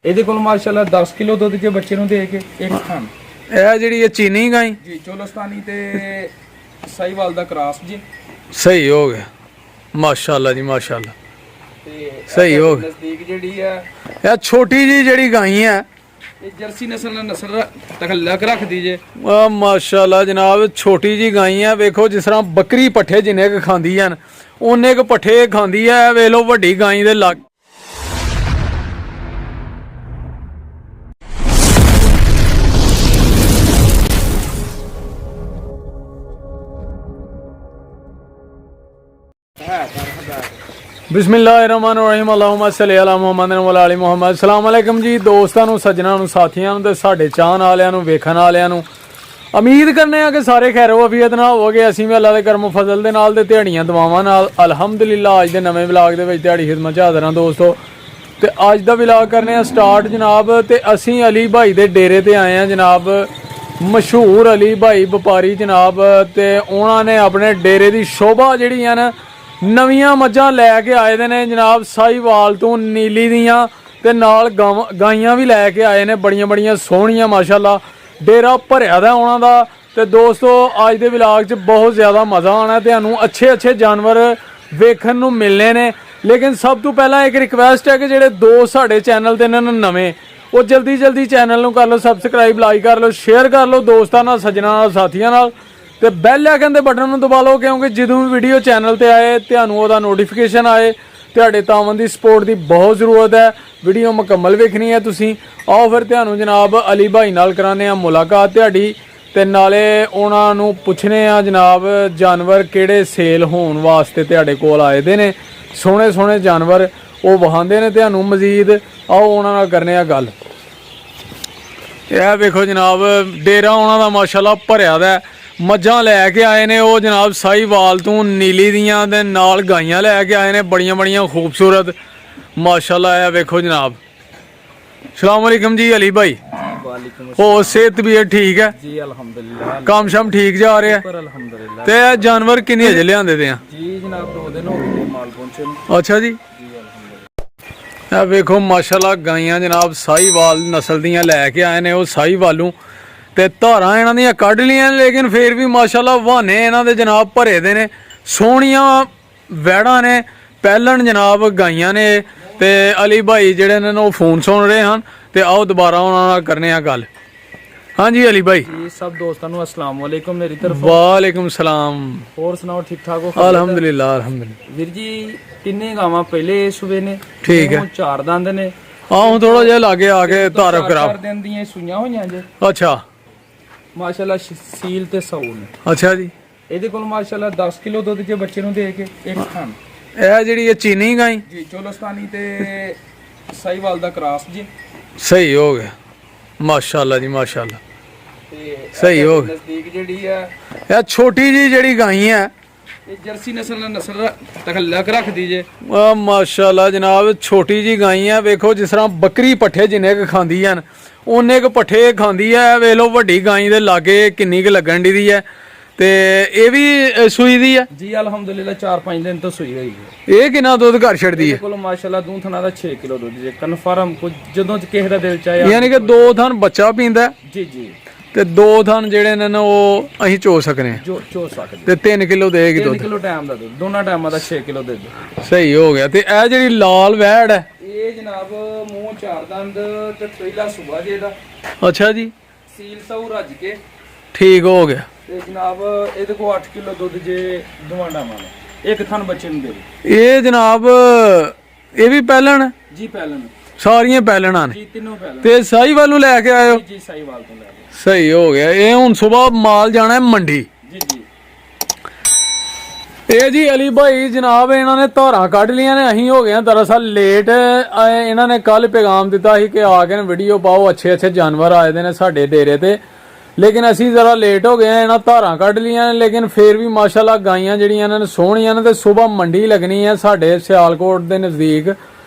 ਇਹਦੇ ਕੋਲ ਮਾਸ਼ਾਅੱਲਾ 10 ਕਿਲੋ ਦੁੱਧ ਜੇ ਬੱਚੇ ਨੂੰ ਦੇ ਕੇ ਇੱਕ ਥਣ। ਇਹ ਜਿਹੜੀ ਇਹ ਚੀਨੀ ਗਾਈ ਜੀ ਚੋਲਸਤਾਨੀ ਤੇ ਸਾਈਵਾਲ ਦਾ ਕ੍ਰਾਸ ਜੀ। ਸਹੀ ਹੋ ਗਿਆ ਮਾਸ਼ਾਅੱਲਾ ਜੀ ਮਾਸ਼ਾਅੱਲਾ। ਤੇ ਸਹੀ ਹੋ ਗਿਆ। ਨਜ਼ਦੀਕ ਜਿਹੜੀ ਆ ਇਹ ਛੋਟੀ ਜੀ ਜਿਹੜੀ ਗਾਈ ਹੈ ਇਹ ਜਰਸੀ ਨਸਲ ਨਾਲ ਨਸਲ ਤਖੱਲਕ ਰੱਖਦੀ ਜੇ। ਮਾਸ਼ਾਅੱਲਾ ਜਨਾਬ ਛੋਟੀ ਜੀ ਗਾਈ ਹੈ। ਵੇਖੋ ਜਿਸ ਤਰ੍ਹਾਂ ਬੱਕਰੀ ਪੱਠੇ ਜਿੰਨੇ ਕ ਖਾਂਦੀ ਹਨ ਉਹਨੇ ਕ ਪੱਠੇ ਖਾਂਦੀ ਹੈ। ਵੇਖ ਲਓ ਵੱਡੀ ਗਾਈ ਦੇ ਲੱਗ ਬਿਸਮਿल्लाहिर्रहमानिर्रहीम अल्लाहुम्मा सल्ली अला मुहम्मद व अला मुहम्मद। अस्सलाम वालेकुम जी दोस्तां नूं सज्जनां नूं साथियां नूं ते साडे चाहण वालियां नूं वेखण वालियां नूं उम्मीद करने आ कि सारे खैरो वफीयत नाल होवोगे। असीं भी अल्लाह दे करम फजल दे नाल ते दिहाड़ियां दुआवां नाल अल्हम्दुलिल्लाह अज दे नवें व्लॉग दे विच दिहाड़ी खिदमत च हाज़र हां दोस्तों। ते अज दा व्लॉग करने आ स्टार्ट जनाब। ते असीं अली भाई दे डेरे ते आए हां जनाब। मशहूर अली भाई व्यापारी जनाब ते उन्हां ने अपने डेरे दी शोभा जिहड़ियां न नवीं मज्जां लैके आए दे ने जनाब। साहीवाल तो नीली दियां ते नाल गाइयां भी लैके आए ने बड़ियां बड़ियां सोहणियां माशाअल्लाह। डेरा भरिया दा उन्हां दा। ते दोस्तों अज दे व्लॉग च बहुत ज़्यादा मज़ा आना। तुहानूं अच्छे अच्छे जानवर वेखण नूं मिलने ने। लेकिन सब तो पहला एक रिक्वेस्ट है कि जिहड़े दोस्त साडे चैनल ते ने नवें वो जल्दी जल्दी चैनल नूं कर लो सबसक्राइब, लाइक कर लो, शेयर कर लो दोस्तां नाल, सज्जनां नाल, साथियां नाल। ते बैल आइकन दे बटन नूं दबा लो क्योंकि जदों भी वीडियो चैनल ते आए तुहानूं ओहदा नोटिफिकेशन आए। तुहाडे तावन दी सपोर्ट दी बहुत ज़रूरत है। वीडियो मुकम्मल वेखनी है तुसीं। आओ फिर तुहानूं जनाब अली भाई नाल कराने आ मुलाकात तुहाडी ते नाले उहनां नूं पुछने आ जनाब जानवर किहड़े सेल होण वास्ते तुहाडे कोल आए दे ने। सोहणे सोहणे जानवर वो वहांदे ने तुहानूं मजीद। आओ उहनां नाल करने आ गल। यह वेखो जनाब डेरा उहनां दा माशाअल्लाह भरिया दा। मज्जां लैके आए ने वो जनाब साहीवाल तो नीली दियां ते नाल गाइयां लैके आए ने बड़ियां बड़ियां खूबसूरत माशाअल्लाह। है वेखो जनाब। अस्सलाम वालेकुम जी अली भाई। हो सेहत भी ठीक है जी अल्हम्दुलिल्लाह। काम शाम ठीक जा रहा है अल्हम्दुलिल्लाह। ते जानवर किन्ने अजे लिआंदे दे जी जनाब 2 दिन हो गए माल पहुंचे ने। अच्छा जी। ਇਹ ਵੇਖੋ ਮਾਸ਼ਾਅੱਲਾ ਗਾਈਆਂ ਜਨਾਬ ਸਾਹੀਵਾਲ ਨਸਲ ਦੀਆਂ ਲੈ ਕੇ ਆਏ ਨੇ। ਉਹ ਸਾਹੀਵਾਲੋਂ ਤੇ ਧਾਰਾਂ ਇਹਨਾਂ ਦੀਆਂ ਕੱਢ ਲੀਆਂ ਲੇਕਿਨ ਫਿਰ ਵੀ ਮਾਸ਼ਾਅੱਲਾ ਵਾਹਨੇ ਇਹਨਾਂ ਦੇ ਜਨਾਬ ਭਰੇ ਦੇ ਨੇ। ਸੋਹਣੀਆਂ ਵੈੜਾਂ ਨੇ ਪਹਿਲਣ ਜਨਾਬ ਗਾਈਆਂ ਨੇ। ਤੇ ਅਲੀ ਭਾਈ ਜਿਹੜੇ ਨੇ ਉਹ ਫੋਨ ਸੁਣ ਰਹੇ ਹਨ ਤੇ ਆਓ ਦੁਬਾਰਾ ਉਹਨਾਂ ਨਾਲ ਕਰਨੇ ਆ ਗੱਲ। हाँ जी अली भाई जी सब दोस्तों को अस्सलाम वालेकुम मेरी तरफ। वालेकुम सलाम। और सुनाओ ठीक ठाक हो? अल्हम्दुलिल्लाह अल्हम्दुलिल्लाह। वीर जी किन्ने गावां पहले सूबे ने? ठीक है। 4 दंद ने। हाँ हूं थोड़ा जिहा लागे आके तारफ कराओ। 4 दिन ਦੀਆਂ ਸੂਈਆਂ ਹੋਈਆਂ ਜੇ। अच्छा ਮਾਸ਼ਾਅੱਲਾ ਸੀਲ ਤੇ ਸੌ ਨੇ। अच्छा जी। ਇਹਦੇ ਕੋਲ ਮਾਸ਼ਾਅੱਲਾ 10 ਕਿਲੋ ਦੁੱਧ ਜੇ ਬੱਚੇ ਨੂੰ ਦੇ ਕੇ ਇੱਕ ਥਣ। ਇਹ ਜਿਹੜੀ ਇਹ ਚੀਨੀ ਗਾਈ ਜੀ ਚੋਲਸਤਾਨੀ ਤੇ ਸਾਹੀਵਾਲ ਦਾ ਕ੍ਰਾਸ ਜੀ। ਸਹੀ ਹੋ ਗਿਆ ਮਾਸ਼ਾਅੱਲਾ ਜੀ ਮਾਸ਼ਾਅੱਲਾ। ਤੇ ਸਹੀ ਹੋ ਗਿਆ। ਨਜ਼ਦੀਕ ਜਿਹੜੀ ਆ ਇਹ ਛੋਟੀ ਜੀ ਜਿਹੜੀ ਗਾਈ ਹੈ ਇਹ ਜਰਸੀ ਨਸਲ ਨਾਲ ਨਸਲ ਤਖੱਲਕ ਰੱਖਦੀ ਜੇ। ਮਾਸ਼ਾਅੱਲਾ ਜਨਾਬ ਛੋਟੀ ਜੀ ਗਾਈ ਹੈ। ਵੇਖੋ ਜਿਸ ਤਰ੍ਹਾਂ ਬੱਕਰੀ ਪੱਠੇ ਜਿੰਨੇ ਕ ਖਾਂਦੀ ਹਨ ਉਹਨੇ ਕ ਪੱਠੇ ਖਾਂਦੀ ਹੈ। ਵੇਖ ਲਓ ਵੱਡੀ ਗਾਈ ਦੇ ਲਾਗੇ ਕਿੰਨੀ ਕ ਲੱਗਣ ਦੀ ਹੈ। ਤੇ ਇਹ ਵੀ ਸੂਈ ਦੀ ਹੈ ਜੀ ਅਲਹਮਦੁਲਿਲਾ 4-5 ਦਿਨ ਤੋਂ ਸੂਈ ਹੋਈ ਹੈ। ਇਹ ਕਿੰਨਾ ਦੁੱਧ ਘਰ ਛੱਡਦੀ ਹੈ? ਕੋਲ ਮਾਸ਼ਾਅੱਲਾ ਦੂੰ ਥਣਾ ਦਾ 6 ਕਿਲੋ ਦੁੱਧ ਜੇ ਕਨਫਰਮ ਕੁਝ ਜਦੋਂ ਕਿਸੇ ਦਾ ਦਿਲ ਚਾਹਿਆ। ਯਾਨੀ ਕਿ 2 ਥਣ ਬੱਚਾ ਪੀਂਦਾ ਜੀ ਜੀ ਤੇ 2 ਥਣ ਜਿਹੜੇ ਨੇ ਉਹ ਅਸੀਂ ਚੋ ਸਕਨੇ ਆ। ਚੋ ਸਕਦੇ ਤੇ 3 ਕਿਲੋ ਦੇਗੀ ਦੁੱਧ। 3 ਕਿਲੋ ਟਾਈਮ ਦਾ ਦੁੱਧ ਦੋਨਾਂ ਟਾਈਮਾਂ ਦਾ 6 ਕਿਲੋ ਦੁੱਧ। ਸਹੀ ਹੋ ਗਿਆ। ਤੇ ਇਹ ਜਿਹੜੀ ਲਾਲ ਵੈੜ ਹੈ ਇਹ ਜਨਾਬ ਮੂੰਹ 4 ਦੰਦ ਤੇ ਪਹਿਲਾ ਸੁਬਾ ਜੇ ਦਾ। ਅੱਛਾ ਜੀ। ਸੀਲ ਸੌ ਰੱਜ ਕੇ ਠੀਕ ਹੋ ਗਿਆ। ਤੇ ਜਨਾਬ ਇਹਦੇ ਕੋ 8 ਕਿਲੋ ਦੁੱਧ ਜੇ ਦੋਵਾਂ ਟਾਈਮਾਂ ਦਾ ਇੱਕ ਥਣ ਬੱਚੇ ਨੂੰ ਦੇ ਦੇ। ਇਹ ਜਨਾਬ ਇਹ ਵੀ ਪਹਿਲਣ ਜੀ ਪਹਿਲਣ ਸਾਰੀਆਂ ਪਹਿਲਣਾਂ ਨੇ ਜੀ ਤਿੰਨੋਂ ਪਹਿਲਣ। ਤੇ ਸਾਹੀਵਾਲ ਨੂੰ ਲੈ ਕੇ ਆਇਓ? ਜੀ ਸਾਹੀਵਾਲ ਤੋਂ ਲੈ ਕੇ। ਸਹੀ ਹੋ ਗਿਆ। ਇਹ ਹੁਣ ਸਵੇਰ ਮਾਲ ਜਾਣਾ ਹੈ ਮੰਡੀ। ਜੀ ਜੀ। ਇਹ ਜੀ ਅਲੀ ਭਾਈ ਜਨਾਬ ਇਹਨਾਂ ਨੇ ਧਾਰਾਂ ਕੱਢ ਲੀਆਂ ਨੇ। ਅਸੀਂ ਹੋ ਗਏ ਹਾਂ ਦਰਅਸਲ ਲੇਟ। ਇਹਨਾਂ ਨੇ ਕੱਲ ਪੈਗਾਮ ਦਿੱਤਾ ਸੀ ਕਿ ਆ ਕੇ ਵੀਡੀਓ ਪਾਓ ਅੱਛੇ ਅੱਛੇ ਜਾਨਵਰ ਆਏ ਦੇ ਨੇ ਸਾਡੇ ਡੇਰੇ ਤੇ। ਲੇਕਿਨ ਅਸੀਂ ਜ਼ਰਾ ਲੇਟ ਹੋ ਗਏ। ਇਹਨਾਂ ਧਾਰਾਂ ਕੱਢ ਲੀਆਂ ਨੇ ਲੇਕਿਨ ਫਿਰ ਵੀ ਮਾਸ਼ਾਅੱਲਾ ਗਾਈਆਂ ਜਿਹੜੀਆਂ ਇਹਨਾਂ ਨੇ ਸੋਹਣੀਆਂ ਨੇ। ਤੇ ਸਵੇਰ ਮੰਡੀ ਲੱਗਣੀ ਹੈ ਸਾਡੇ ਸਿਆਲਕੋਟ ਦੇ ਨਜ਼ਦੀਕ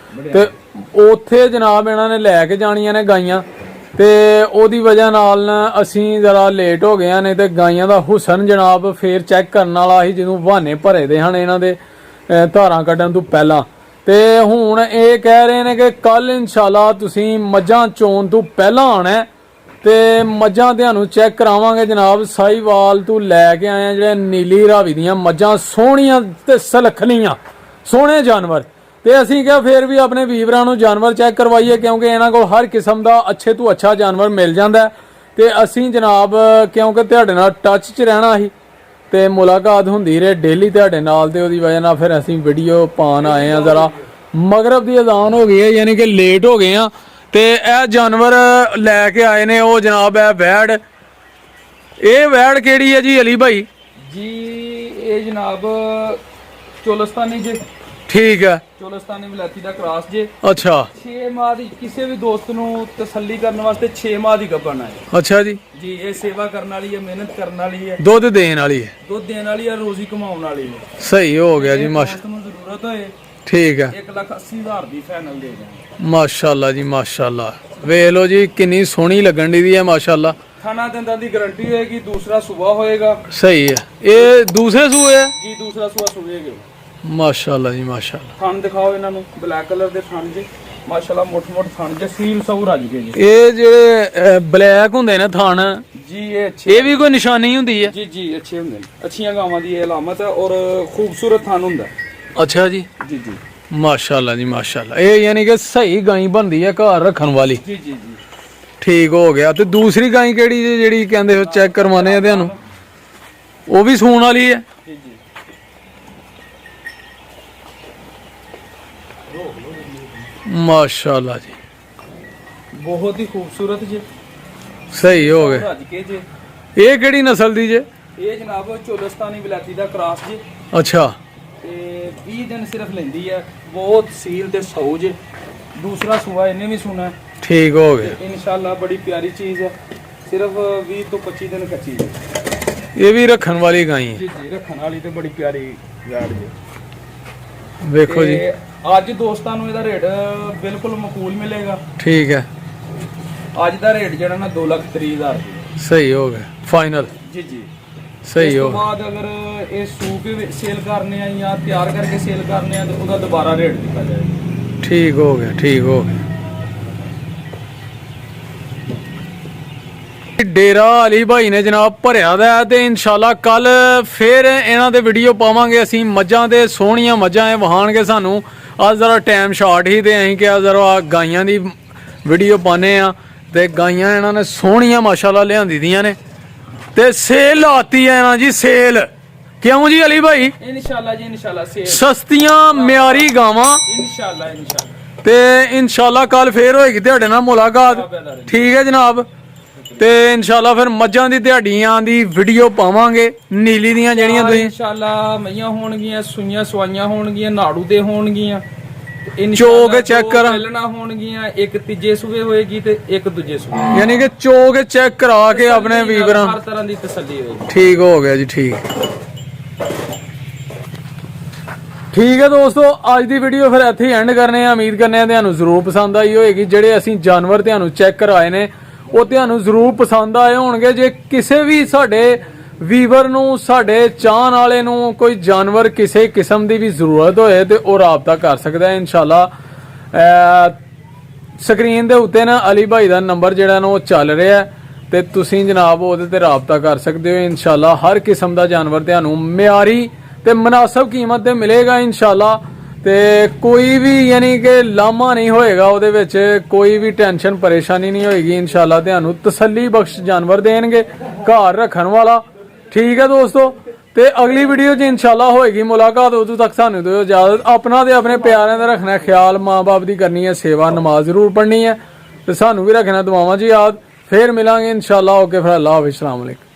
ਤੇ ਉੱਥੇ ਜਨਾਬ ਇਹਨਾਂ ਨੇ ਲੈ ਕੇ ਜਾਣੀਆਂ ਨੇ ਗਾਈਆਂ। ਤੇ ਉਹਦੀ ਵਜ੍ਹਾ ਨਾਲ ਅਸੀਂ ਜ਼ਰਾ ਲੇਟ ਹੋ ਗਏ ਨੇ। ਤੇ ਗਾਈਆਂ ਦਾ ਹੁਸਨ ਜਨਾਬ ਫੇਰ ਚੈੱਕ ਕਰਨ ਵਾਲਾ ਸੀ ਜਦੋਂ ਬਹਾਨੇ ਭਰੇ ਦੇ ਹਨ ਇਹਨਾਂ ਦੇ ਧਾਰਾਂ ਕੱਢਣ ਤੋਂ ਪਹਿਲਾਂ। ਤੇ ਹੁਣ ਇਹ ਕਹਿ ਰਹੇ ਨੇ ਕਿ ਕੱਲ ਇਨਸ਼ਾਅੱਲਾ ਤੁਸੀਂ ਮੱਝਾਂ ਚੋਣ ਤੋਂ ਪਹਿਲਾਂ ਆਣਾ ਹੈ ਤੇ ਮੱਝਾਂ ਤੁਹਾਨੂੰ ਚੈੱਕ ਕਰਾਵਾਂਗੇ ਜਨਾਬ। ਸਾਹੀਵਾਲ ਤੋਂ ਲੈ ਕੇ ਆਏ ਆ ਜਿਹੜੇ ਨੀਲੀ ਰਾਵੀ ਦੀਆਂ ਮੱਝਾਂ, ਸੋਹਣੀਆਂ ਤੇ ਸਲਖਣੀਆਂ, ਸੋਹਣੇ ਜਾਨਵਰ। ਤੇ ਅਸੀਂ ਕਿਹਾ ਫੇਰ ਵੀ ਆਪਣੇ ਵੀਵਰਾਂ ਨੂੰ ਜਾਨਵਰ ਚੈੱਕ ਕਰਵਾਈਏ, ਕਿਉਂਕਿ ਇਹਨਾਂ ਕੋਲ ਹਰ ਕਿਸਮ ਦਾ ਅੱਛੇ ਤੋਂ ਅੱਛਾ ਜਾਨਵਰ ਮਿਲ ਜਾਂਦਾ। ਤੇ ਅਸੀਂ ਜਨਾਬ ਕਿਉਂਕਿ ਤੁਹਾਡੇ ਨਾਲ ਟੱਚ 'ਚ ਰਹਿਣਾ ਸੀ ਤੇ ਮੁਲਾਕਾਤ ਹੁੰਦੀ ਰਹੇ ਡੇਲੀ ਤੁਹਾਡੇ ਨਾਲ, ਤੇ ਉਹਦੀ ਵਜ੍ਹਾ ਨਾਲ ਫਿਰ ਅਸੀਂ ਵੀਡੀਓ ਪਾਉਣ ਆਏ ਆ। ਜ਼ਰਾ ਮਗਰਬ ਦੀ ਅਜ਼ਾਨ ਹੋ ਗਈ ਹੈ, ਯਾਨੀ ਕਿ ਲੇਟ ਹੋ ਗਏ ਆ। ਤੇ ਇਹ ਜਾਨਵਰ ਲੈ ਕੇ ਆਏ ਨੇ ਉਹ ਜਨਾਬ ਹੈ ਵੈੜ। ਇਹ ਵੈੜ ਕਿਹੜੀ ਹੈ ਜੀ ਅਲੀ ਭਾਈ? ਜੀ ਇਹ ਜਨਾਬ ਚੋਲਸਤਾਨੀ ਜੇ। ਠੀਕ ਹੈ, ਚੋਲਸਤਾਨੀ ਵਿਲਾਇਤੀ ਦਾ ਕ੍ਰਾਸ ਜੇ। ਅੱਛਾ 6 ਮਾਹ ਦੀ, ਕਿਸੇ ਵੀ ਦੋਸਤ ਨੂੰ ਤਸੱਲੀ ਕਰਨ ਵਾਸਤੇ 6 ਮਾਹ ਦੀ ਗੱਭਣ ਹੈ ਅੱਛਾ ਜੀ। ਜੀ ਇਹ ਸੇਵਾ ਕਰਨ ਵਾਲੀ ਹੈ, ਮਿਹਨਤ ਕਰਨ ਵਾਲੀ ਹੈ, ਦੁੱਧ ਦੇਣ ਵਾਲੀ ਹੈ, ਦੁੱਧ ਦੇਣ ਵਾਲੀ ਹੈ, ਰੋਜ਼ੀ ਕਮਾਉਣ ਵਾਲੀ ਹੈ। ਸਹੀ ਹੋ ਗਿਆ ਜੀ ਮਾਸ਼ਾ। ਦੋਸਤ ਨੂੰ ਜ਼ਰੂਰਤ ਹੋਏ ਠੀਕ ਹੈ, 1,80,000 ਦੀ ਫਾਈਨਲ ਦੇ ਦਾਂਗੇ। ਮਾਸ਼ਾਅੱਲਾ ਜੀ ਮਾਸ਼ਾਅੱਲਾ। ਵੇਖ ਲਓ ਜੀ ਕਿੰਨੀ ਸੋਹਣੀ ਲੱਗਣ ਦੀ ਹੈ ਮਾਸ਼ਾਅੱਲਾ। ਖਾਣਾ ਦੰਦਾਂ ਦੀ ਗਾਰੰਟੀ ਹੋਏਗੀ, ਦੂਸਰਾ ਸੂਆ ਹੋਏਗਾ। ਸਹੀ ਹੈ। ਇਹ ਦੂਸਰੇ ਸੂਏ ਹੈ ਜੀ ਦੂਸਰਾ ਸੂਆ ਸੂਏਗਾ। ਮਾਸ਼ਾਅੱਲਾ ਜੀ ਮਾਸ਼ਾਅੱਲਾ। ਥਣ ਦਿਖਾਓ ਇਹਨਾਂ ਨੂੰ, ਬਲੈਕ ਕਲਰ ਦੇ ਥਣ ਜੀ ਮਾਸ਼ਾਅੱਲਾ, ਮੋਟੇ ਥਣ ਜੇ, ਸੀਲ ਸੌ ਰੱਜ ਗਏ ਜੀ। ਇਹ ਜਿਹੜੇ ਬਲੈਕ ਹੁੰਦੇ ਨੇ ਥਣ, ਜੀ ਇਹ ਅੱਛੇ, ਇਹ ਵੀ ਕੋਈ ਨਿਸ਼ਾਨੀ ਹੁੰਦੀ ਹੈ? ਜੀ ਜੀ ਅੱਛੇ ਹੁੰਦੇ ਨੇ, ਅੱਛੀਆਂ ਗਾਵਾਂ ਦੀ ਇਹ ਅਲਾਮਤ ਹੈ ਔਰ ਖੂਬਸੂਰਤ ਥਣ ਹੁੰਦਾ। ਅੱਛਾ ਜੀ ਜੀ ਜੀ ਮਾਸ਼ਾਅੱਲਾ ਜੀ ਮਾਸ਼ਾਅੱਲਾ। ਇਹ ਯਾਨੀ ਕਿ ਸਹੀ ਗਾਈ ਬਣਦੀ ਹੈ ਘਰ ਰੱਖਣ ਵਾਲੀ। ਜੀ ਜੀ ਜੀ ਠੀਕ ਹੋ ਗਿਆ। ਤੇ ਦੂਸਰੀ ਗਾਈ ਕਿਹੜੀ ਜੀ ਜਿਹੜੀ ਕਹਿੰਦੇ ਹੋ ਚੈੱਕ ਕਰਵਾਣੇ ਆ ਤੁਹਾਨੂੰ? ਉਹ ਵੀ ਸੂਣ ਵਾਲੀ ਹੈ? ਜੀ ਜੀ ਮਾਸ਼ਾਅੱਲਾ ਜੀ, ਬਹੁਤ ਹੀ ਖੂਬਸੂਰਤ ਜੀ, ਸਹੀ ਹੋ ਗਏ। ਰੱਜ ਕੇ ਜੀ। ਇਹ ਕਿਹੜੀ ਨਸਲ ਦੀ ਜੇ? ਇਹ ਜਨਾਬ ਚੋਲਸਤਾਨੀ ਵਿਲਾਇਤੀ ਦਾ ਕ੍ਰਾਸ ਜੀ। ਅੱਛਾ ਤੇ 20 ਦਿਨ ਸਿਰਫ ਲੈਂਦੀ ਹੈ, ਬਹੁਤ ਸੀਲ ਤੇ ਸੌ ਜੇ। ਦੂਸਰਾ ਸੂਆ ਇਹਨੇ ਵੀ ਸੁਣਾ ਹੈ। ਠੀਕ ਹੋ ਗਏ। ਇਨਸ਼ਾਅੱਲਾ ਬੜੀ ਪਿਆਰੀ ਚੀਜ਼ ਹੈ, ਸਿਰਫ 20 ਤੋਂ 25 ਦਿਨ ਕੱਚੀ ਹੈ। ਇਹ ਵੀ ਰੱਖਣ ਵਾਲੀ ਗਾਈ ਹੈ? ਜੀ ਜੀ ਰੱਖਣ ਵਾਲੀ ਤੇ ਬੜੀ ਪਿਆਰੀ ਵੈੜ ਜੀ। ਵੇਖੋ ਜੀ। ਤੇ ਅੱਜ ਦੋਸਤਾਂ ਨੂੰ ਇਹਦਾ ਰੇਟ ਬਿਲਕੁਲ ਮਕਬੂਲ ਮਿਲੇਗਾ। ਠੀਕ ਹੈ, ਅੱਜ ਦਾ ਰੇਟ ਜਿਹੜਾ ਨਾ 2,30,000 ਸਹੀ ਹੋ ਗਿਆ ਫਾਈਨਲ। ਜੀ ਜੀ ਸਹੀ ਇਸ ਹੋ ਤੋਂ ਬਾਅਦ ਅਗਰ ਇਹ ਸੂਕ ਸੇਲ ਕਰਨੇ ਆ ਜਾਂ ਤਿਆਰ ਕਰਕੇ ਸੇਲ ਕਰਨੇ ਆ ਤੇ ਉਹਦਾ ਦੁਬਾਰਾ ਰੇਟ ਦਿੱਤਾ ਜਾਏਗਾ। ਠੀਕ ਹੋ ਗਿਆ, ਠੀਕ ਹੋ ਗਿਆ। ਡੇਰਾ ਅਲੀ ਭਾਈ ਨੇ ਜਨਾਬ ਭਰਿਆ ਦਾ ਹੈ ਤੇ ਇਨਸ਼ਾਅੱਲਾ ਕੱਲ ਫੇਰ ਇਹਨਾਂ ਦੇ ਵੀਡੀਓ ਪਾਵਾਂਗੇ ਅਸੀਂ। ਮੱਝਾਂ ਦੇ ਸੋਹਣੀਆਂ ਮੱਝਾਂ ਇਹ ਵਹਾਣਗੇ ਸਾਨੂੰ। ਅੱਜ ਜ਼ਰਾ ਟਾਈਮ ਸ਼ਾਰਟ ਹੀ ਤੇ ਅਸੀਂ ਕਿਹਾ ਜ਼ਰਾ ਗਾਈਆਂ ਦੀ ਵੀਡੀਓ ਪਾਣੇ ਆ। ਤੇ ਗਾਈਆਂ ਇਹਨਾਂ ਨੇ ਸੋਹਣੀਆਂ ਮਾਸ਼ਾਅੱਲਾ ਲਿਆਂਦੀ ਦੀਆਂ ਨੇ ਤੇ ਸੇਲ ਲਾਤੀ ਹੈ ਇਹਨਾਂ ਜੀ, ਸੇਲ। ਕਿਉਂ ਜੀ ਅਲੀ ਭਾਈ? ਇਨਸ਼ਾਅੱਲਾ ਜੀ ਇਨਸ਼ਾਅੱਲਾ ਸੇਲ, ਸਸਤੀਆਂ ਮਿਆਰੀ ਗਾਵਾਂ। ਇਨਸ਼ਾਅੱਲਾ ਇਨਸ਼ਾਅੱਲਾ। ਤੇ ਇਨਸ਼ਾਅੱਲਾ ਕੱਲ ਫੇਰ ਹੋਏਗੀ ਤੁਹਾਡੇ ਨਾਲ ਮੁਲਾਕਾਤ। ਠੀਕ ਹੈ ਜਨਾਬ। ਤੇ ਇਨਸ਼ਾਅੱਲਾ ਫਿਰ ਮੱਝਾਂ ਦੀ ਦਿਹਾੜੀਆਂ ਦੀ ਵੀਡੀਓ ਪਾਵਾਂਗੇ, ਨੀਲੀ ਦੀਆਂ ਜਿਹੜੀਆਂ ਤੁਸੀਂ। ਇਨਸ਼ਾਅੱਲਾ ਮਈਆਂ ਹੋਣਗੀਆਂ, ਸੂਈਆਂ ਸਵਾਈਆਂ ਹੋਣਗੀਆਂ, ਨਾੜੂ ਦੇ ਹੋਣਗੀਆਂ, ਚੋ ਕੇ ਚੈੱਕ ਕਰਾਂ। ਪਹਿਲਣਾ ਹੋਣਗੀਆਂ, ਇੱਕ ਤੀਜੇ ਸੂਏ ਹੋਏਗੀ ਤੇ ਇੱਕ ਦੂਜੇ ਸੂਏ। ਯਾਨੀ ਕਿ ਚੋ ਕੇ ਚੈੱਕ ਕਰਾ ਕੇ ਆਪਣੇ ਵੀਵਰਾਂ ਹਰ ਤਰ੍ਹਾਂ ਦੀ ਤਸੱਲੀ ਹੋਏਗੀ। ਠੀਕ ਹੋ ਗਿਆ ਜੀ, ਠੀਕ। ਠੀਕ ਹੈ ਦੋਸਤੋ, ਅੱਜ ਦੀ ਵੀਡੀਓ ਫਿਰ ਇੱਥੇ ਹੀ ਐਂਡ ਕਰਨੇ ਆ। ਉਮੀਦ ਕਰਨੇ ਆ ਤੁਹਾਨੂੰ ਜ਼ਰੂਰ ਪਸੰਦ ਆਈ ਹੋਏਗੀ। ਜਿਹੜੇ ਅਸੀਂ ਜਾਨਵਰ ਤੁਹਾਨੂੰ ਚੈੱਕ ਕਰਵਾਏ ਨੇ ਉਹ ਤੁਹਾਨੂੰ ਜ਼ਰੂਰ ਪਸੰਦ ਆਏ ਹੋਣਗੇ। ਜੇ ਕਿਸੇ ਵੀ ਸਾਡੇ ਵੀਵਰ ਨੂੰ, ਸਾਡੇ ਚਾਹਣ ਵਾਲੇ ਨੂੰ ਕੋਈ ਜਾਨਵਰ ਕਿਸੇ ਕਿਸਮ ਦੀ ਵੀ ਜ਼ਰੂਰਤ ਹੋਏ ਤੇ ਉਹ ਰਾਬਤਾ ਕਰ ਸਕਦਾ ਹੈ ਇਨਸ਼ਾਅੱਲਾ। ਸਕਰੀਨ ਦੇ ਉੱਤੇ ਨਾ ਅਲੀ ਭਾਈ ਦਾ ਨੰਬਰ ਜਿਹੜਾ ਨਾ ਉਹ ਚੱਲ ਰਿਹਾ ਹੈ ਤੇ ਤੁਸੀਂ ਜਨਾਬ ਉਹਦੇ ਤੇ ਰਾਬਤਾ ਕਰ ਸਕਦੇ ਹੋ ਇਨਸ਼ਾਅੱਲਾ। ਹਰ ਕਿਸਮ ਦਾ ਜਾਨਵਰ ਤੁਹਾਨੂੰ ਮਿਆਰੀ ਤੇ ਮੁਨਾਸਬ ਕੀਮਤ ਤੇ ਮਿਲੇਗਾ ਇਨਸ਼ਾਅੱਲਾ। ਤੇ ਕੋਈ ਵੀ ਯਾਨੀ ਕਿ ਲਾਮਾ ਨਹੀਂ ਹੋਏਗਾ ਉਹਦੇ ਵਿੱਚ, ਕੋਈ ਵੀ ਟੈਨਸ਼ਨ ਪਰੇਸ਼ਾਨੀ ਨਹੀਂ ਹੋਏਗੀ ਇਨਸ਼ਾਅੱਲਾ। ਤੁਹਾਨੂੰ ਤਸੱਲੀ ਬਖਸ਼ ਜਾਨਵਰ ਦੇਣਗੇ ਘਰ ਰੱਖਣ ਵਾਲਾ। ਠੀਕ ਹੈ ਦੋਸਤੋ, ਤੇ ਅਗਲੀ ਵੀਡੀਓ 'ਚ ਇਨਸ਼ਾਅੱਲਾ ਹੋਏਗੀ ਮੁਲਾਕਾਤ। ਉਦੋਂ ਤੱਕ ਸਾਨੂੰ ਦਿਓ ਇਜਾਜ਼ਤ। ਆਪਣਾ ਤੇ ਆਪਣੇ ਪਿਆਰਿਆਂ ਦਾ ਰੱਖਣਾ ਖਿਆਲ, ਮਾਂ-ਬਾਪ ਦੀ ਕਰਨੀ ਹੈ ਸੇਵਾ, ਨਮਾਜ਼ ਜ਼ਰੂਰ ਪੜ੍ਹਨੀ ਹੈ ਤੇ ਸਾਨੂੰ ਵੀ ਰੱਖਣਾ ਦੁਆਵਾਂ 'ਚ ਯਾਦ। ਫੇਰ ਮਿਲਾਂਗੇ ਇਨਸ਼ਾਅੱਲਾ। ਓਕੇ ਫਿਰ, ਅੱਲਾਹ ਹਾਫਿਜ਼, अस्सलाम वालेकुम।